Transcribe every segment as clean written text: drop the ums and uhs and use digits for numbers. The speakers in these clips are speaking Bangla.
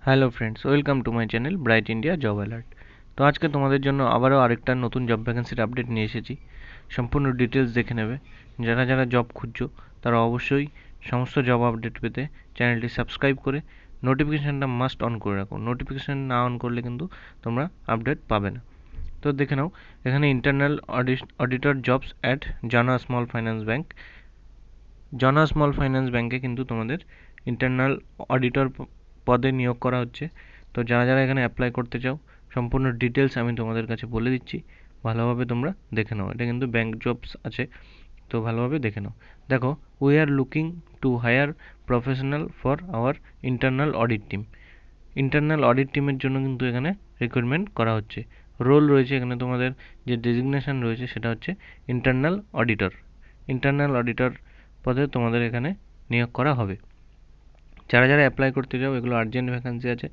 Hello friends, welcome to my channel bright India job alert. তো আজকে তোমাদের জন্য আবারও আরেকটা নতুন জব ভ্যাকেন্সির আপডেট নিয়ে এসেছি। সম্পূর্ণ ডিটেলস দেখে নেবে। যারা যারা জব খুঁজছো তারা অবশ্যই সমস্ত জব আপডেট পেতে চ্যানেলটি সাবস্ক্রাইব করে নোটিফিকেশানটা মাস্ট অন করে রাখো। নোটিফিকেশান না অন করলে কিন্তু তোমরা আপডেট পাবে না। তো দেখে নাও, এখানে ইন্টারনাল অডিটর জবস অ্যাট জানা স্মল ফাইন্যান্স ব্যাঙ্ক। জানা স্মল ফাইন্যান্স ব্যাঙ্কে কিন্তু তোমাদের ইন্টারনাল অডিটর পদে নিয়োগ করা হচ্ছে। তো যারা যারা এখানে অ্যাপ্লাই করতে চাও সম্পূর্ণ ডিটেলস আমি তোমাদের কাছে বলে দিচ্ছি, ভালোভাবে তোমরা দেখে নাও। এটা কিন্তু ব্যাঙ্ক জবস আছে, তো ভালোভাবে দেখে নাও। দেখো, we are looking to hire professional for our internal audit team. Internal audit টিমের জন্য কিন্তু এখানে রিক্রুটমেন্ট করা হচ্ছে। রোল রয়েছে এখানে, তোমাদের যে ডেজিগনেশন রয়েছে সেটা হচ্ছে ইন্টারনাল অডিটর। ইন্টারনাল অডিটর পদে তোমাদের এখানে নিয়োগ করা হবে। যারা যারা অ্যাপ্লাই করতে চাও, এগুলো আর্জেন্ট ভ্যাকান্সি আছে,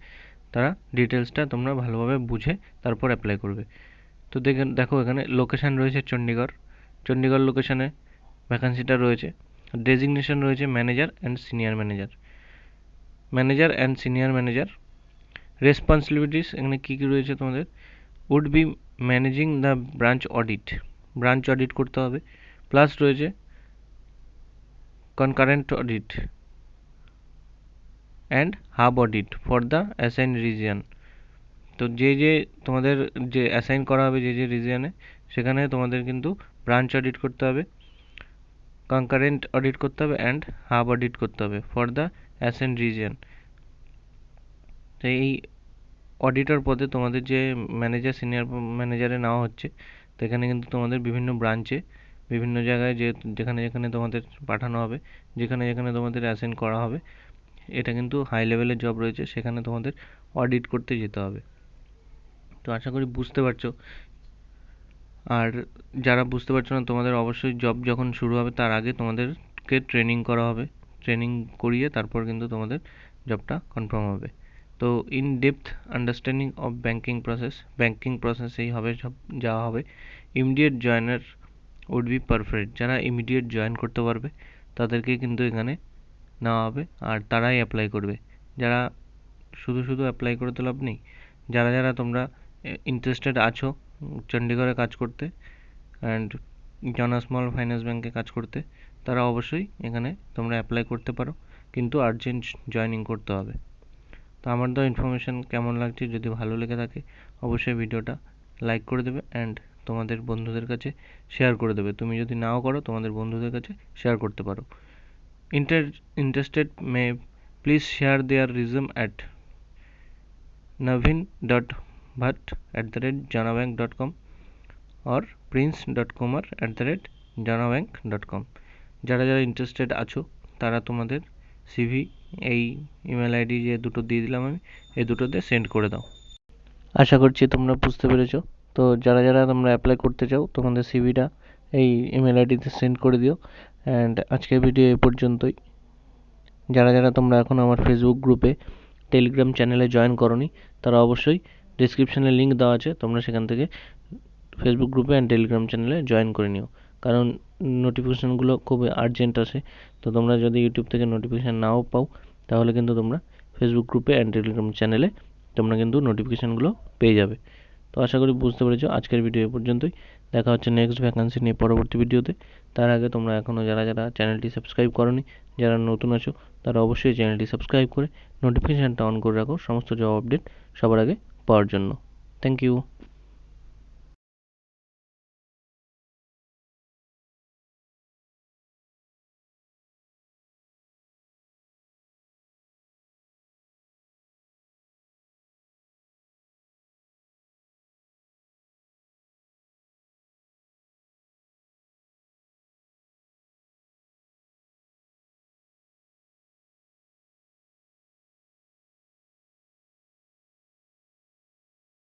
তারা ডিটেলসটা তোমরা ভালোভাবে বুঝে তারপর অ্যাপ্লাই করবে। তো দেখো এখানে লোকেশান রয়েছে চণ্ডীগড়। চণ্ডীগড় লোকেশানে ভ্যাকান্সিটা রয়েছে। ডেজিগনেশন রয়েছে manager and senior manager. Manager and senior manager responsibilities এখানে কী কী রয়েছে তোমাদের, would be managing the branch audit. Branch audit করতে হবে। প্লাস রয়েছে concurrent audit and hub audit for the assign region. তো যে তোমাদের যে অ্যাসাইন করা হবে যে রিজিয়নে, সেখানে তোমাদের কিন্তু ব্রাঞ্চ অডিট করতে হবে, কনকারেন্ট অডিট করতে হবে অ্যান্ড হাব অডিট করতে হবে ফর দ্য অ্যাসাইন রিজিয়ন। তো এই অডিটর পদে তোমাদের যে ম্যানেজার সিনিয়র ম্যানেজারে নেওয়া হচ্ছে, তো এখানে কিন্তু তোমাদের বিভিন্ন ব্রাঞ্চে বিভিন্ন জায়গায় যেখানে যেখানে তোমাদের পাঠানো হবে, যেখানে যেখানে তোমাদের অ্যাসাইন করা হবে, এটা কিন্তু হাই লেভেলের জব রয়েছে, সেখানে তোমাদের অডিট করতে যেতে হবে। তো আশা করি বুঝতে পারছো। আর যারা বুঝতে পারছো না, তোমাদের অবশ্যই জব যখন শুরু হবে তার আগে তোমাদেরকে ট্রেনিং করা হবে। ট্রেনিং করিয়ে তারপর কিন্তু তোমাদের জবটা কনফার্ম হবে। তো in depth understanding of banking প্রসেসেই হবে সব যাওয়া হবে। Immediate joiner would be perfect. যারা ইমিডিয়েট জয়েন করতে পারবে তাদেরকে কিন্তু এখানে নেওয়া হবে, আর তারাই অ্যাপ্লাই করবে। যারা শুধু শুধু অ্যাপ্লাই করে তো লাভ নেই। যারা যারা তোমরা ইন্টারেস্টেড আছো চণ্ডীগড়ে কাজ করতে অ্যান্ড জানা স্মল ফাইন্যান্স ব্যাঙ্কে কাজ করতে, তারা অবশ্যই এখানে তোমরা অ্যাপ্লাই করতে পারো, কিন্তু আর্জেন্ট জয়েনিং করতে হবে। তো আমার তো ইনফরমেশান কেমন লাগছে, যদি ভালো লেগে থাকে অবশ্যই ভিডিওটা লাইক করে দেবে অ্যান্ড তোমাদের বন্ধুদের কাছে শেয়ার করে দেবে। তুমি যদি নাও করো, তোমাদের বন্ধুদের কাছে শেয়ার করতে পারো। Interested may please share their resume at navin.bhatt@janabank.com or prince.kumar@janabank.com। যারা যারা ইন্টারেস্টেড আছো তারা তোমাদের সিভি এই ইমেল আইডি যে দুটো দিয়ে দিলাম আমি, এই দুটোতে সেন্ড করে দাও। আশা করছি তোমরা বুঝতে পেরেছো। তো যারা যারা তোমরা অ্যাপ্লাই করতে চাও, তোমাদের সিভিটা এই ইমেল আইডিতে সেন্ড করে দিও। অ্যান্ড আজকের ভিডিও এই পর্যন্তই। যারা যারা তোমরা এখন আমার ফেসবুক গ্রুপে টেলিগ্রাম চ্যানেলে জয়েন করোনি, তারা অবশ্যই ডিসক্রিপশানে লিঙ্ক দেওয়া আছে, তোমরা সেখান থেকে ফেসবুক গ্রুপে অ্যান্ড টেলিগ্রাম চ্যানেলে জয়েন করে নিও। কারণ নোটিফিকেশানগুলো খুব আর্জেন্ট আসে। তো তোমরা যদি ইউটিউব থেকে নোটিফিকেশান নাও পাও, তাহলে কিন্তু তোমরা ফেসবুক গ্রুপে অ্যান্ড টেলিগ্রাম চ্যানেলে তোমরা কিন্তু নোটিফিকেশানগুলো পেয়ে যাবে। তো আশা করি বুঝতে পেরেছো। আজকের ভিডিও এ পর্যন্তই। দেখা হচ্ছে নেক্সট ভ্যাকান্সি নিয়ে পরবর্তী ভিডিওতে। তার আগে তোমরা এখনও যারা যারা চ্যানেলটি সাবস্ক্রাইব করোনি, যারা নতুন আছো, তারা অবশ্যই চ্যানেলটি সাবস্ক্রাইব করে নোটিফিকেশানটা অন করে রাখো সমস্ত জব আপডেট সবার আগে পাওয়ার জন্য। Thank you.